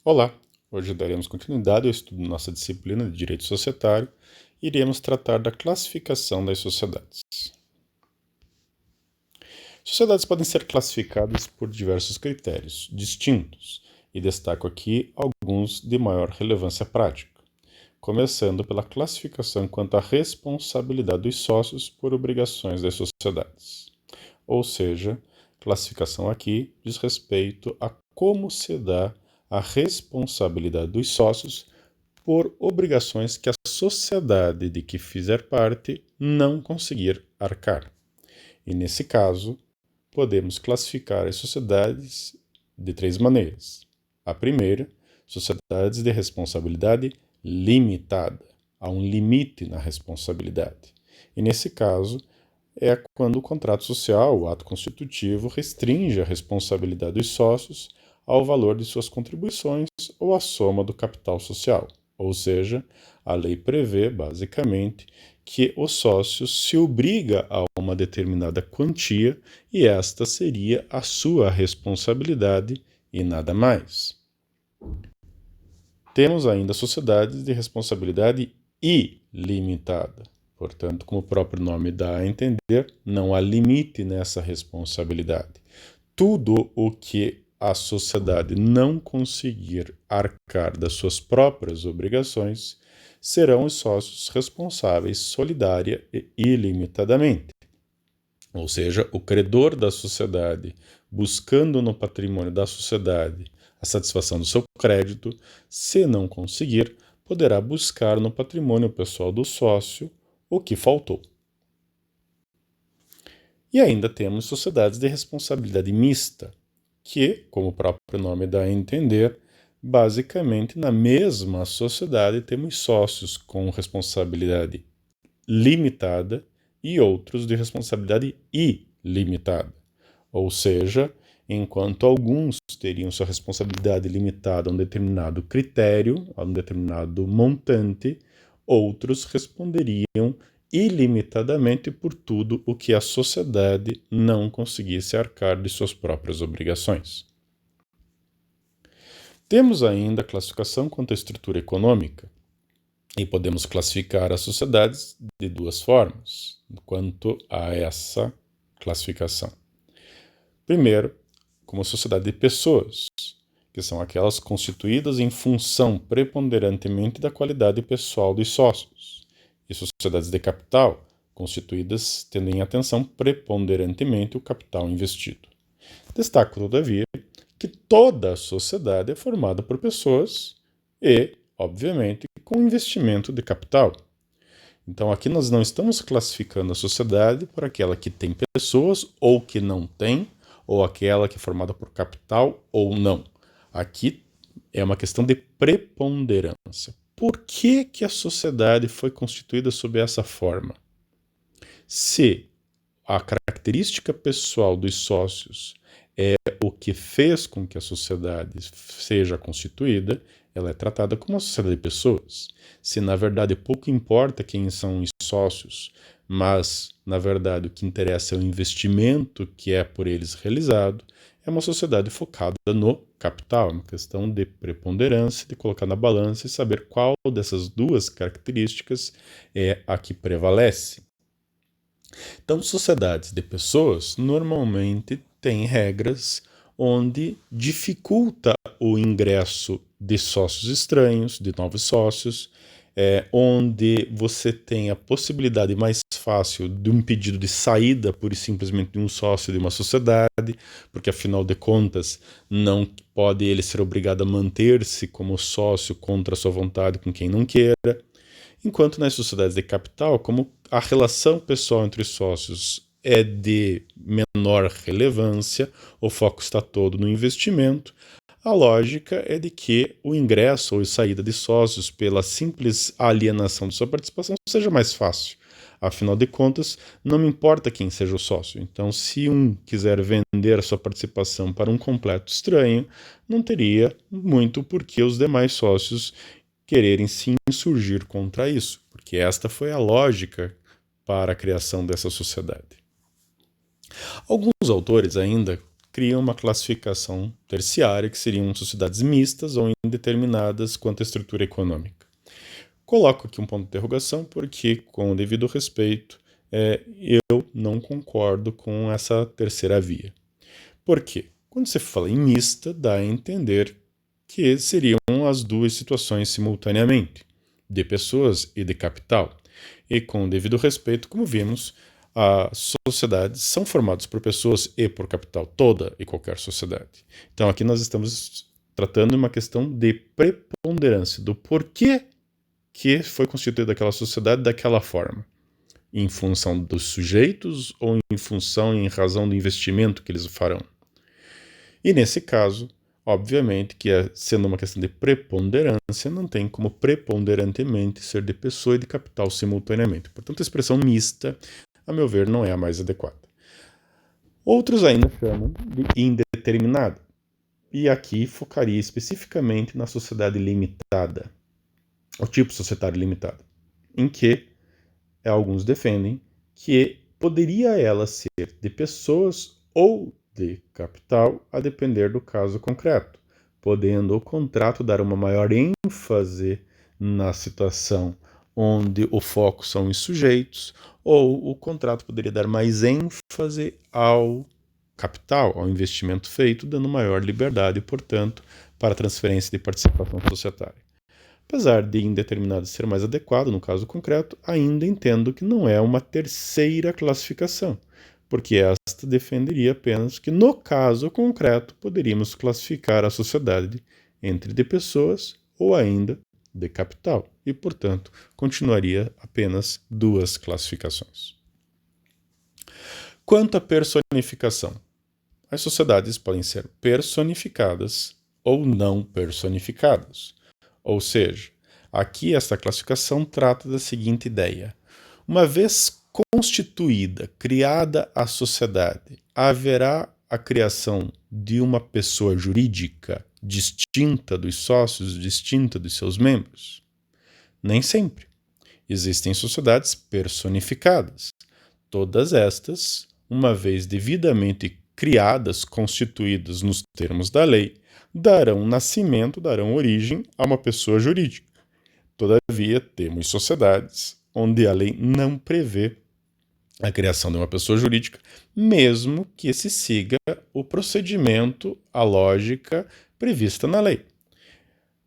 Olá! Hoje daremos continuidade ao estudo da nossa disciplina de Direito Societário e iremos tratar da classificação das sociedades. Sociedades podem ser classificadas por diversos critérios distintos e destaco aqui alguns de maior relevância prática, começando pela classificação quanto à responsabilidade dos sócios por obrigações das sociedades. Ou seja, classificação aqui diz respeito a como se dá a responsabilidade dos sócios por obrigações que a sociedade de que fizer parte não conseguir arcar. E nesse caso, podemos classificar as sociedades de três maneiras. A primeira, sociedades de responsabilidade limitada. Há um limite na responsabilidade. E nesse caso, é quando o contrato social, o ato constitutivo, restringe a responsabilidade dos sócios ao valor de suas contribuições ou à soma do capital social. Ou seja, a lei prevê, basicamente, que o sócio se obriga a uma determinada quantia e esta seria a sua responsabilidade e nada mais. Temos ainda sociedades de responsabilidade ilimitada. Portanto, como o próprio nome dá a entender, não há limite nessa responsabilidade. Tudo o que a sociedade não conseguir arcar das suas próprias obrigações, serão os sócios responsáveis solidária e ilimitadamente. Ou seja, o credor da sociedade, buscando no patrimônio da sociedade a satisfação do seu crédito, se não conseguir, poderá buscar no patrimônio pessoal do sócio o que faltou. E ainda temos sociedades de responsabilidade mista, que, como o próprio nome dá a entender, basicamente na mesma sociedade temos sócios com responsabilidade limitada e outros de responsabilidade ilimitada. Ou seja, enquanto alguns teriam sua responsabilidade limitada a um determinado critério, a um determinado montante, outros responderiam ilimitadamente por tudo o que a sociedade não conseguisse arcar de suas próprias obrigações. Temos ainda a classificação quanto à estrutura econômica, e podemos classificar as sociedades de duas formas, quanto a essa classificação. Primeiro, como sociedade de pessoas, que são aquelas constituídas em função preponderantemente da qualidade pessoal dos sócios, e sociedades de capital, constituídas tendo em atenção preponderantemente o capital investido. Destaco, todavia, que toda a sociedade é formada por pessoas e, obviamente, com investimento de capital. Então, aqui nós não estamos classificando a sociedade por aquela que tem pessoas ou que não tem, ou aquela que é formada por capital ou não. Aqui é uma questão de preponderância. Por que a sociedade foi constituída sob essa forma? Se a característica pessoal dos sócios é o que fez com que a sociedade seja constituída, ela é tratada como uma sociedade de pessoas. Se, na verdade, pouco importa quem são os sócios, mas, na verdade, o que interessa é o investimento que é por eles realizado, é uma sociedade focada no capital, uma questão de preponderância, de colocar na balança e saber qual dessas duas características é a que prevalece. Então, sociedades de pessoas normalmente têm regras onde dificulta o ingresso de sócios estranhos, de novos sócios, onde você tem a possibilidade mais fácil de um pedido de saída pura e simplesmente de um sócio de uma sociedade, porque afinal de contas não pode ele ser obrigado a manter-se como sócio contra a sua vontade com quem não queira. Enquanto nas sociedades de capital, como a relação pessoal entre os sócios é de menor relevância, o foco está todo no investimento, a lógica é de que o ingresso ou saída de sócios pela simples alienação de sua participação seja mais fácil. Afinal de contas, não me importa quem seja o sócio. Então, se um quiser vender a sua participação para um completo estranho, não teria muito por que os demais sócios quererem se insurgir contra isso, porque esta foi a lógica para a criação dessa sociedade. Alguns autores ainda criam uma classificação terciária, que seriam sociedades mistas ou indeterminadas quanto à estrutura econômica. Coloco aqui um ponto de interrogação, porque, com o devido respeito, eu não concordo com essa terceira via. Por quê? Quando você fala em mista, dá a entender que seriam as duas situações simultaneamente, de pessoas e de capital. E, com o devido respeito, como vimos, as sociedades são formadas por pessoas e por capital, toda e qualquer sociedade. Então, aqui nós estamos tratando de uma questão de preponderância, do porquê que foi constituída aquela sociedade daquela forma, em função dos sujeitos ou em razão do investimento que eles farão. E nesse caso, obviamente que sendo uma questão de preponderância, não tem como preponderantemente ser de pessoa e de capital simultaneamente. Portanto, a expressão mista, a meu ver, não é a mais adequada. Outros ainda chamam de indeterminada. E aqui focaria especificamente na sociedade limitada, o tipo societário limitado, em que alguns defendem que poderia ela ser de pessoas ou de capital, a depender do caso concreto, podendo o contrato dar uma maior ênfase na situação onde o foco são os sujeitos, ou o contrato poderia dar mais ênfase ao capital, ao investimento feito, dando maior liberdade, portanto, para a transferência de participação societária. Apesar de indeterminado ser mais adequado no caso concreto, ainda entendo que não é uma terceira classificação, porque esta defenderia apenas que, no caso concreto, poderíamos classificar a sociedade entre de pessoas ou ainda de capital, e, portanto, continuaria apenas duas classificações. Quanto à personificação, as sociedades podem ser personificadas ou não personificadas. Ou seja, aqui esta classificação trata da seguinte ideia: uma vez constituída, criada a sociedade, haverá a criação de uma pessoa jurídica distinta dos sócios, distinta dos seus membros? Nem sempre. Existem sociedades personificadas. Todas estas, uma vez devidamente criadas, constituídas nos termos da lei, darão origem a uma pessoa jurídica. Todavia, temos sociedades onde a lei não prevê a criação de uma pessoa jurídica, mesmo que se siga o procedimento, a lógica prevista na lei.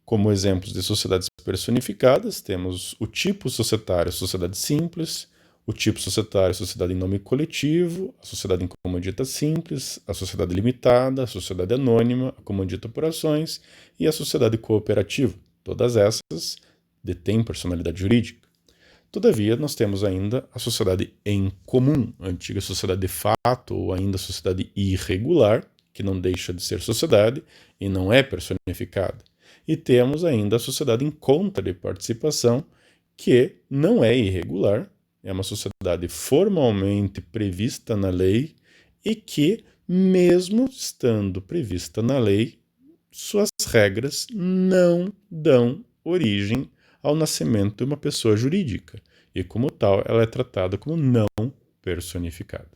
Como exemplos de sociedades personificadas, temos o tipo societário, sociedade simples, o tipo societário, sociedade em nome coletivo, a sociedade em comandita simples, a sociedade limitada, a sociedade anônima, a comandita por ações e a sociedade cooperativa. Todas essas detêm personalidade jurídica. Todavia, nós temos ainda a sociedade em comum, a antiga sociedade de fato ou ainda a sociedade irregular, que não deixa de ser sociedade e não é personificada. E temos ainda a sociedade em conta de participação, que não é irregular, é uma sociedade formalmente prevista na lei e que, mesmo estando prevista na lei, suas regras não dão origem ao nascimento de uma pessoa jurídica e, como tal, ela é tratada como não personificada.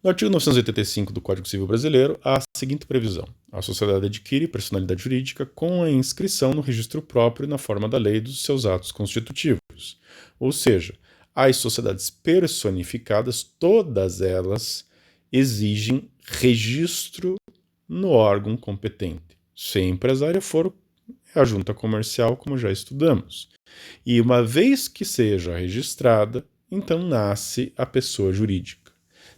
No artigo 985 do Código Civil Brasileiro, há a seguinte previsão: a sociedade adquire personalidade jurídica com a inscrição no registro próprio e na forma da lei dos seus atos constitutivos. Ou seja, as sociedades personificadas, todas elas exigem registro no órgão competente. Se a empresária for a junta comercial, como já estudamos. E uma vez que seja registrada, então nasce a pessoa jurídica.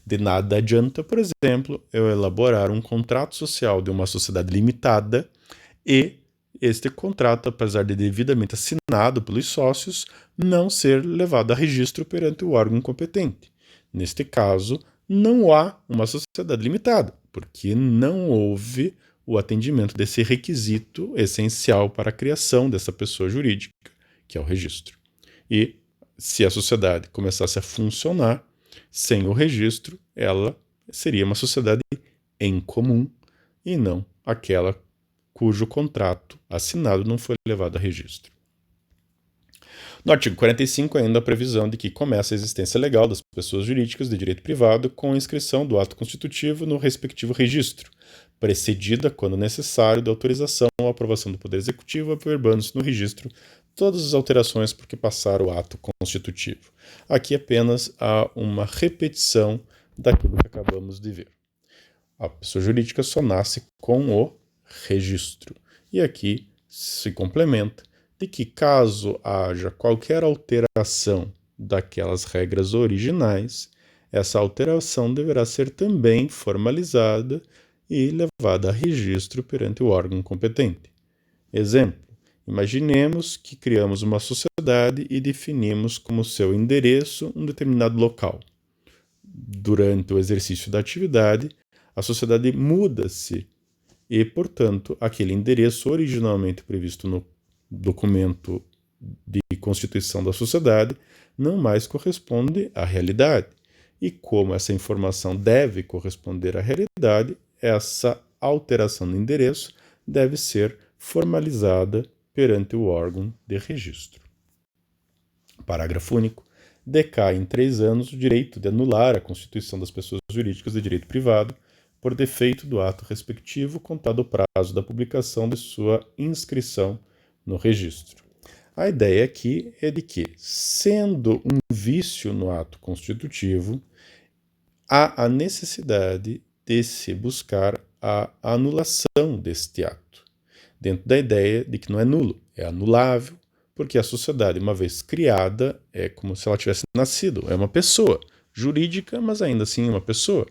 De nada adianta, por exemplo, eu elaborar um contrato social de uma sociedade limitada e este contrato, apesar de devidamente assinado pelos sócios, não ser levado a registro perante o órgão competente. Neste caso, não há uma sociedade limitada, porque não houve o atendimento desse requisito essencial para a criação dessa pessoa jurídica, que é o registro. E se a sociedade começasse a funcionar sem o registro, ela seria uma sociedade em comum e não aquela cujo contrato assinado não foi levado a registro. No artigo 45, ainda a previsão de que começa a existência legal das pessoas jurídicas de direito privado com a inscrição do ato constitutivo no respectivo registro, precedida, quando necessário, da autorização ou aprovação do Poder Executivo, averbando-se no registro todas as alterações por que passar o ato constitutivo. Aqui apenas há uma repetição daquilo que acabamos de ver. A pessoa jurídica só nasce com o registro. E aqui se complementa de que, caso haja qualquer alteração daquelas regras originais, essa alteração deverá ser também formalizada e levada a registro perante o órgão competente. Exemplo: imaginemos que criamos uma sociedade e definimos como seu endereço um determinado local. Durante o exercício da atividade, a sociedade muda-se e, portanto, aquele endereço originalmente previsto no documento de constituição da sociedade não mais corresponde à realidade. E como essa informação deve corresponder à realidade, essa alteração no endereço deve ser formalizada perante o órgão de registro. Parágrafo único. Decai em 3 anos o direito de anular a constituição das pessoas jurídicas de direito privado por defeito do ato respectivo, contado o prazo da publicação de sua inscrição no registro. A ideia aqui é de que, sendo um vício no ato constitutivo, há a necessidade de se buscar a anulação deste ato, dentro da ideia de que não é nulo, é anulável, porque a sociedade, uma vez criada, é como se ela tivesse nascido, é uma pessoa jurídica, mas ainda assim uma pessoa.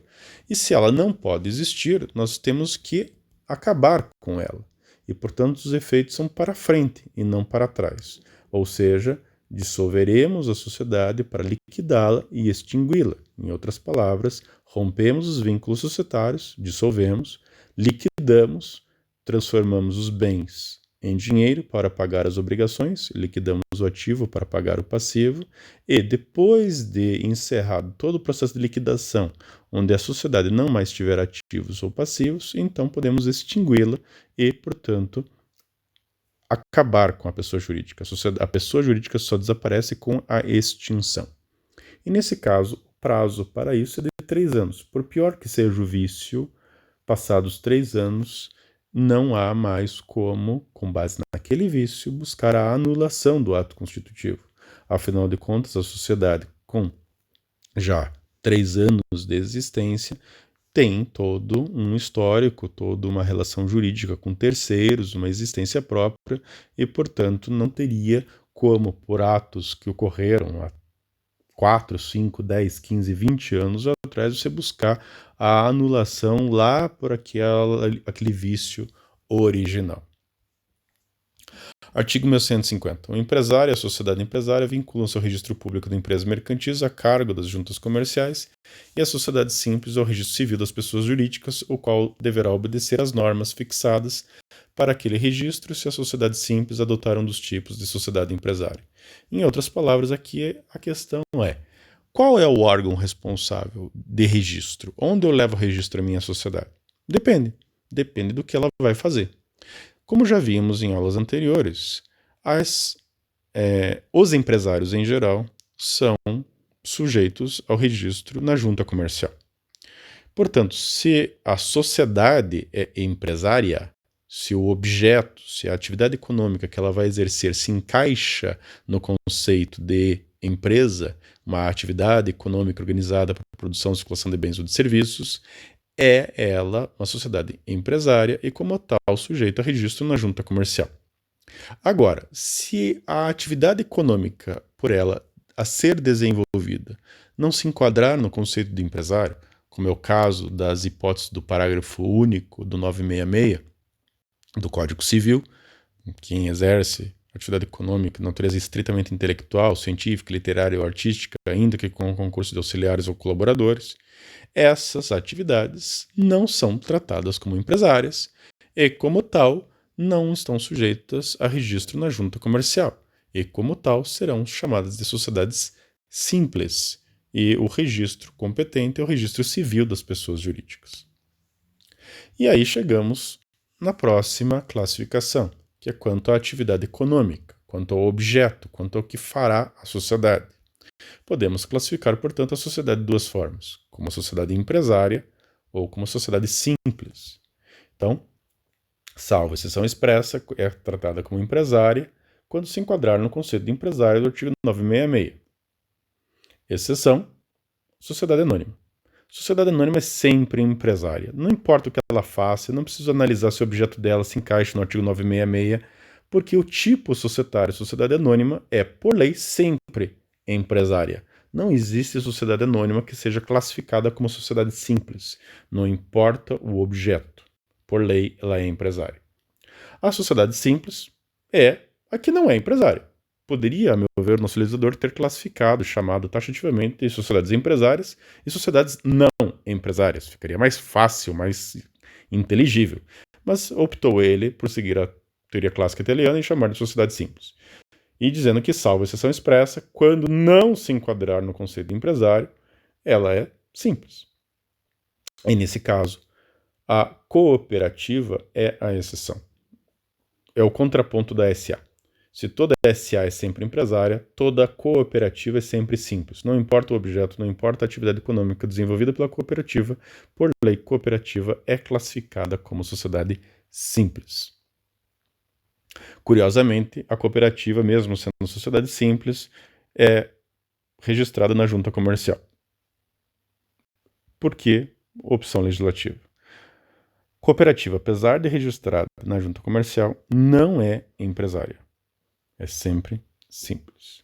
E se ela não pode existir, nós temos que acabar com ela. E, portanto, os efeitos são para frente e não para trás. Ou seja, dissolveremos a sociedade para liquidá-la e extingui-la. Em outras palavras, rompemos os vínculos societários, dissolvemos, liquidamos, transformamos os bens em dinheiro para pagar as obrigações, liquidamos o ativo para pagar o passivo, e depois de encerrado todo o processo de liquidação, onde a sociedade não mais tiver ativos ou passivos, então podemos extingui-la e, portanto, acabar com a pessoa jurídica. A pessoa jurídica só desaparece com a extinção. E nesse caso, o prazo para isso é de 3 anos. Por pior que seja o vício, passados 3 anos, não há mais como, com base naquele vício, buscar a anulação do ato constitutivo. Afinal de contas, a sociedade, com já 3 anos de existência, tem todo um histórico, toda uma relação jurídica com terceiros, uma existência própria, e, portanto, não teria como, por atos que ocorreram há 4, 5, 10, 15, 20 anos atrás, você buscar a anulação lá por aquele vício original. Artigo 1150. O empresário e a sociedade empresária vinculam seu registro público de empresas mercantis a cargo das juntas comerciais e a sociedade simples ao registro civil das pessoas jurídicas, o qual deverá obedecer às normas fixadas para aquele registro se a sociedade simples adotar um dos tipos de sociedade empresária. Em outras palavras, aqui a questão é: qual é o órgão responsável de registro? Onde eu levo o registro à minha sociedade? Depende do que ela vai fazer. Como já vimos em aulas anteriores, os empresários em geral são sujeitos ao registro na junta comercial. Portanto, se a sociedade é empresária, se o objeto, se a atividade econômica que ela vai exercer se encaixa no conceito de empresa, uma atividade econômica organizada para a produção e circulação de bens ou de serviços, é ela uma sociedade empresária e, como tal, sujeita a registro na junta comercial. Agora, se a atividade econômica por ela a ser desenvolvida não se enquadrar no conceito de empresário, como é o caso das hipóteses do parágrafo único do 966 do Código Civil, quem exerce atividade econômica de natureza estritamente intelectual, científica, literária ou artística, ainda que com concurso de auxiliares ou colaboradores, essas atividades não são tratadas como empresárias e, como tal, não estão sujeitas a registro na junta comercial e, como tal, serão chamadas de sociedades simples, e o registro competente é o registro civil das pessoas jurídicas. E aí chegamos na próxima classificação, que é quanto à atividade econômica. quanto ao objeto, quanto ao que fará a sociedade. Podemos classificar, portanto, a sociedade de duas formas, como a sociedade empresária ou como a sociedade simples. Então, salvo exceção expressa, é tratada como empresária quando se enquadrar no conceito de empresário do artigo 966. Exceção, sociedade anônima. Sociedade anônima é sempre empresária. Não importa o que ela faça, não preciso analisar se o objeto dela se encaixa no artigo 966, porque o tipo societário, sociedade anônima, é, por lei, sempre empresária. Não existe sociedade anônima que seja classificada como sociedade simples. Não importa o objeto. Por lei, ela é empresária. A sociedade simples é a que não é empresária. Poderia, a meu ver, o nosso legislador ter classificado, chamado taxativamente de sociedades empresárias e sociedades não empresárias. Ficaria mais fácil, mais inteligível. Mas optou ele por seguir a teoria clássica italiana e chamar de sociedade simples. E dizendo que, salvo exceção expressa, quando não se enquadrar no conceito de empresário, ela é simples. E nesse caso, a cooperativa é a exceção. É o contraponto da SA. Se toda SA é sempre empresária, toda cooperativa é sempre simples. Não importa o objeto, não importa a atividade econômica desenvolvida pela cooperativa, por lei, cooperativa é classificada como sociedade simples. Curiosamente, a cooperativa, mesmo sendo sociedade simples, é registrada na junta comercial. Por que opção legislativa? Cooperativa, apesar de registrada na junta comercial, não é empresária. É sempre simples.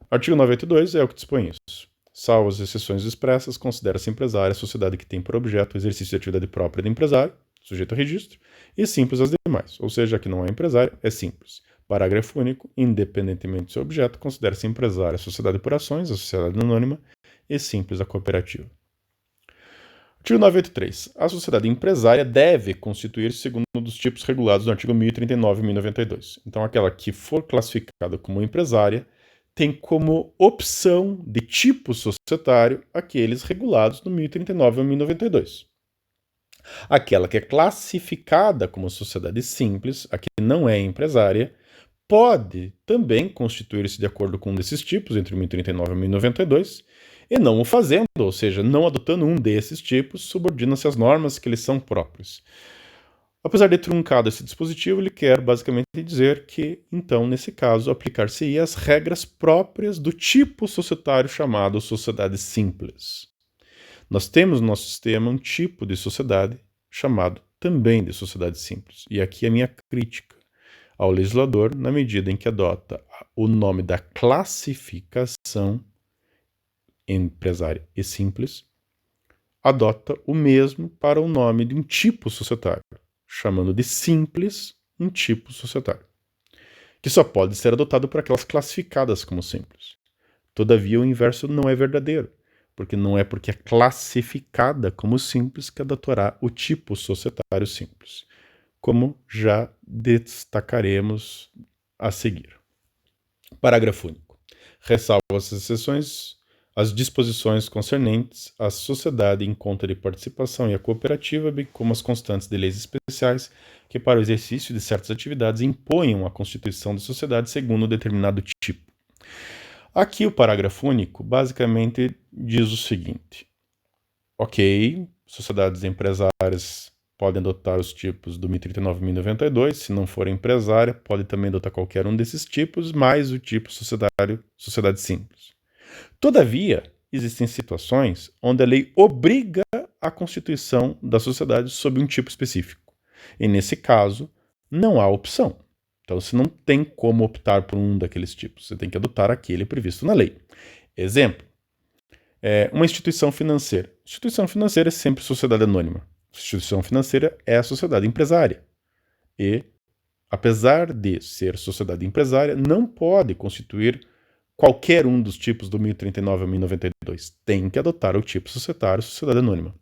Artigo 982 é o que dispõe isso. Salvo as exceções expressas, considera-se empresária a sociedade que tem por objeto o exercício de atividade própria do empresário, sujeito a registro, e simples as demais, ou seja, a que não é empresária é simples. Parágrafo único, independentemente do seu objeto, considera-se empresária a sociedade por ações, a sociedade anônima, e simples a cooperativa. Artigo 983. A sociedade empresária deve constituir-se segundo um dos tipos regulados no artigo 1039 e 1092. Então, aquela que for classificada como empresária tem como opção de tipo societário aqueles regulados no 1039 e 1092. Aquela que é classificada como sociedade simples, a que não é empresária, pode também constituir-se de acordo com um desses tipos, entre 1039 e 1092, e não o fazendo, ou seja, não adotando um desses tipos, subordina-se às normas que lhes são próprios. Apesar de truncado esse dispositivo, ele quer basicamente dizer que, então, nesse caso, aplicar-se-ia as regras próprias do tipo societário chamado sociedade simples. Nós temos no nosso sistema um tipo de sociedade chamado também de sociedade simples. E aqui a minha crítica ao legislador, na medida em que adota o nome da classificação empresária e simples, adota o mesmo para o nome de um tipo societário, chamando de simples um tipo societário, que só pode ser adotado por aquelas classificadas como simples. Todavia, o inverso não é verdadeiro, porque não é porque é classificada como simples que adotará o tipo societário simples, como já destacaremos a seguir. Parágrafo único. Ressalvo as exceções as disposições concernentes à sociedade em conta de participação e à cooperativa, bem como as constantes de leis especiais que, para o exercício de certas atividades, imponham a constituição de sociedade segundo um determinado tipo. Aqui o parágrafo único basicamente diz o seguinte: ok, sociedades empresárias podem adotar os tipos do 1039 e 1092, se não for empresária, pode também adotar qualquer um desses tipos, mais o tipo sociedade simples. Todavia, existem situações onde a lei obriga a constituição da sociedade sob um tipo específico. E nesse caso, não há opção. Então, você não tem como optar por um daqueles tipos. Você tem que adotar aquele previsto na lei. Exemplo, uma instituição financeira. Instituição financeira é sempre sociedade anônima. Instituição financeira é a sociedade empresária. E, apesar de ser sociedade empresária, não pode constituir qualquer um dos tipos do 1039 a 1092. Tem que adotar o tipo societário, sociedade anônima.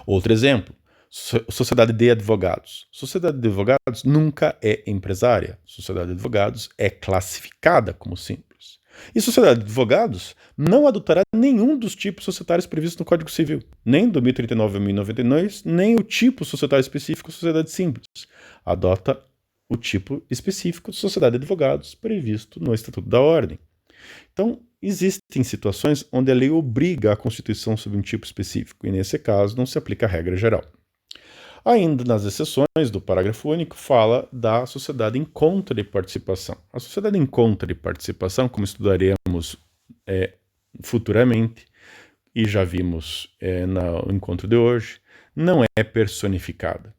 Outro exemplo, sociedade de advogados. Sociedade de advogados nunca é empresária. Sociedade de advogados é classificada como simples. E sociedade de advogados não adotará nenhum dos tipos societários previstos no Código Civil, nem do 1039 a 1092, nem o tipo societário específico sociedade simples. Adota o tipo específico de sociedade de advogados previsto no Estatuto da Ordem. Então, existem situações onde a lei obriga a constituição sobre um tipo específico, e nesse caso não se aplica a regra geral. Ainda nas exceções do parágrafo único, fala da sociedade em conta de participação. A sociedade em conta de participação, como estudaremos futuramente, e já vimos no encontro de hoje, não é personificada.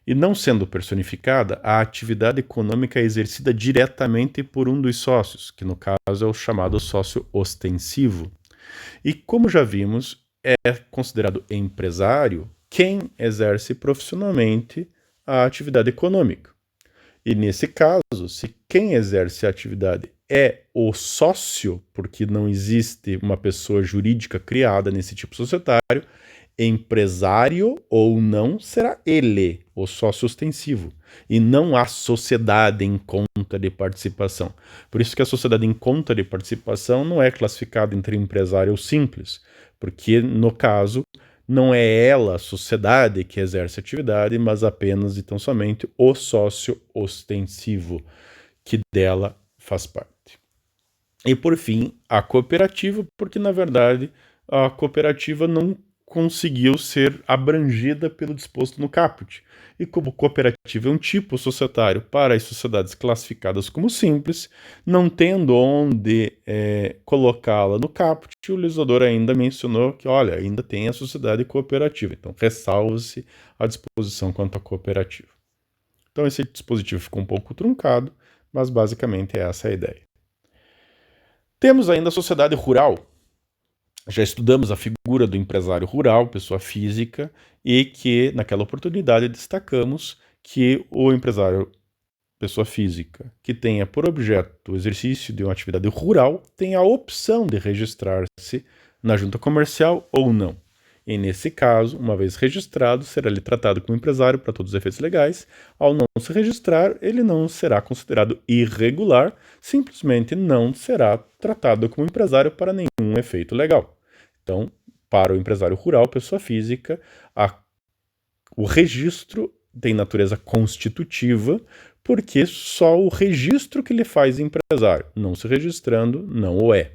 E não sendo personificada, a atividade econômica é exercida diretamente por um dos sócios, que no caso é o chamado sócio ostensivo. E como já vimos, é considerado empresário quem exerce profissionalmente a atividade econômica. E nesse caso, se quem exerce a atividade é o sócio, porque não existe uma pessoa jurídica criada nesse tipo societário, empresário ou não será ele, o sócio ostensivo, e não a sociedade em conta de participação. Por isso que a sociedade em conta de participação não é classificada entre empresário ou simples, porque no caso não é ela, a sociedade, que exerce a atividade, mas apenas e tão somente o sócio ostensivo, que dela faz parte. E por fim, a cooperativa, porque na verdade a cooperativa não conseguiu ser abrangida pelo disposto no caput. E como cooperativa é um tipo societário para as sociedades classificadas como simples, não tendo onde colocá-la no caput, o legislador ainda mencionou que, olha, ainda tem a sociedade cooperativa. Então, ressalva-se a disposição quanto à cooperativa. Então, esse dispositivo ficou um pouco truncado, mas basicamente essa é a ideia. Temos ainda a sociedade rural. Já estudamos a figura do empresário rural, pessoa física, e que, naquela oportunidade, destacamos que o empresário, pessoa física, que tenha por objeto o exercício de uma atividade rural, tem a opção de registrar-se na junta comercial ou não. E, nesse caso, uma vez registrado, será ele tratado como empresário para todos os efeitos legais. Ao não se registrar, ele não será considerado irregular, simplesmente não será tratado como empresário para nenhum efeito legal. Então, para o empresário rural, pessoa física, o registro tem natureza constitutiva, porque só o registro que lhe faz empresário. Não se registrando, não o é.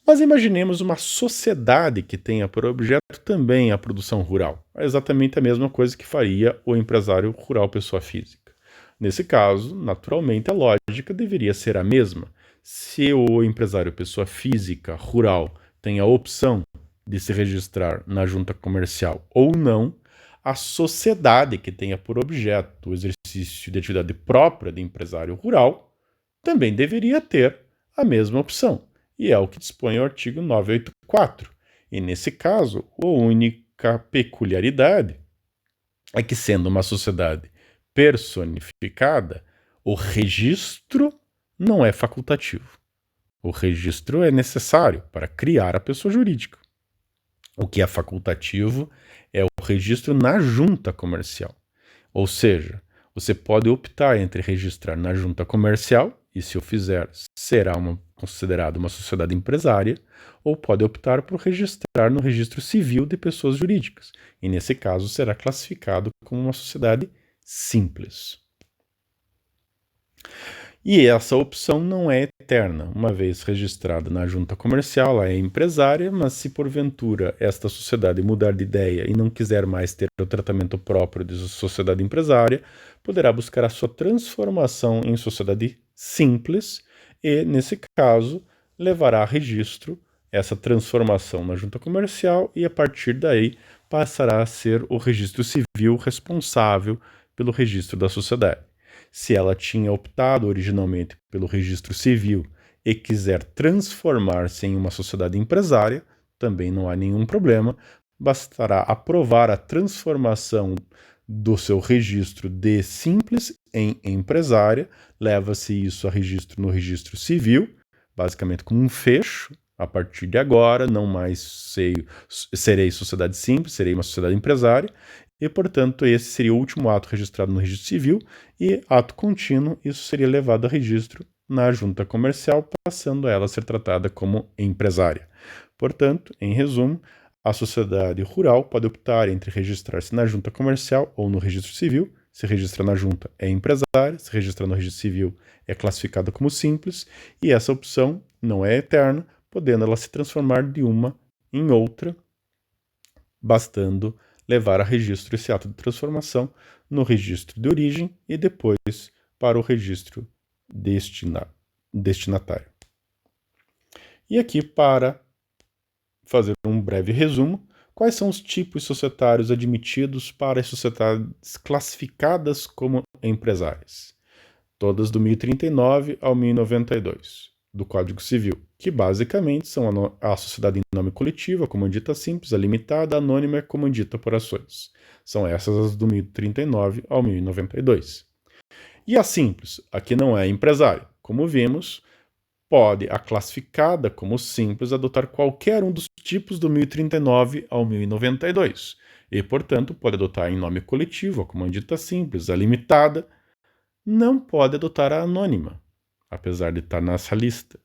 Mas imaginemos uma sociedade que tenha por objeto também a produção rural. É exatamente a mesma coisa que faria o empresário rural pessoa física. Nesse caso, naturalmente, a lógica deveria ser a mesma. Se o empresário pessoa física rural tem a opção de se registrar na junta comercial ou não, a sociedade que tenha por objeto o exercício de atividade própria de empresário rural também deveria ter a mesma opção. E é o que dispõe o artigo 984. E, nesse caso, a única peculiaridade é que, sendo uma sociedade personificada, o registro não é facultativo. O registro é necessário para criar a pessoa jurídica. O que é facultativo é o registro na junta comercial. Ou seja, você pode optar entre registrar na junta comercial, e se o fizer, será considerado uma sociedade empresária, ou pode optar por registrar no registro civil de pessoas jurídicas, e nesse caso será classificado como uma sociedade simples. E essa opção não é eterna. Uma vez registrada na junta comercial, ela é empresária, mas se porventura esta sociedade mudar de ideia e não quiser mais ter o tratamento próprio de sociedade empresária, poderá buscar a sua transformação em sociedade simples e, nesse caso, levará a registro essa transformação na junta comercial e, a partir daí, passará a ser o registro civil responsável pelo registro da sociedade. Se ela tinha optado originalmente pelo registro civil e quiser transformar-se em uma sociedade empresária, também não há nenhum problema, bastará aprovar a transformação do seu registro de simples em empresária, leva-se isso a registro no registro civil, basicamente como um fecho. A partir de agora, não mais serei sociedade simples, serei uma sociedade empresária, e, portanto, esse seria o último ato registrado no registro civil, e ato contínuo, isso seria levado a registro na junta comercial, passando ela a ser tratada como empresária. Portanto, em resumo, a sociedade rural pode optar entre registrar-se na junta comercial ou no registro civil, se registra na junta é empresária, se registra no registro civil é classificada como simples, e essa opção não é eterna, podendo ela se transformar de uma em outra, bastando levar a registro esse ato de transformação no registro de origem e depois para o registro destinatário. E aqui, para fazer um breve resumo, quais são os tipos societários admitidos para as sociedades classificadas como empresárias? Todas do 1039 ao 1092 do Código Civil, que basicamente são a sociedade em nome coletivo, a comandita simples, a limitada, a anônima e a comandita por ações. São essas as do 1039 ao 1092. E a simples, a que não é empresária. Como vimos, pode a classificada como simples adotar qualquer um dos tipos do 1039 ao 1092 e, portanto, pode adotar em nome coletivo a comandita simples, a limitada, não pode adotar a anônima, apesar de estar nessa lista.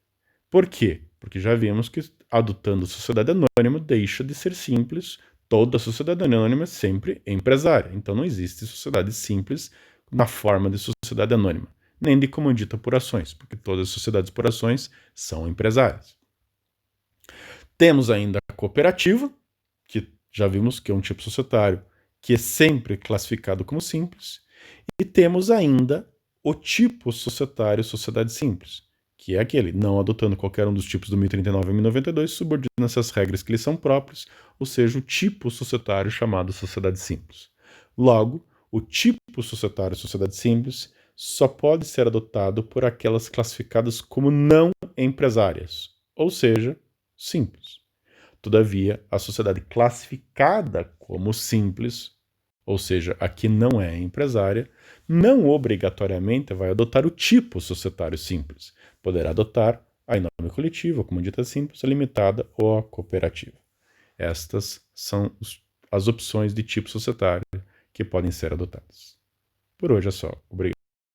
Por quê? Porque já vimos que adotando sociedade anônima deixa de ser simples, toda sociedade anônima é sempre empresária, então não existe sociedade simples na forma de sociedade anônima, nem de comandita por ações, porque todas as sociedades por ações são empresárias. Temos ainda a cooperativa, que já vimos que é um tipo societário que é sempre classificado como simples, e temos ainda o tipo societário sociedade simples, que é aquele, não adotando qualquer um dos tipos do 1039 e 1092, subordina essas regras que lhe são próprias, ou seja, o tipo societário chamado sociedade simples. Logo, o tipo societário sociedade simples só pode ser adotado por aquelas classificadas como não empresárias, ou seja, simples. Todavia, a sociedade classificada como simples, ou seja, a que não é empresária, não obrigatoriamente vai adotar o tipo societário simples. Poderá adotar a em nome coletivo, a comandita simples, a limitada ou a cooperativa. Estas são as opções de tipo societário que podem ser adotadas. Por hoje é só. Obrigado.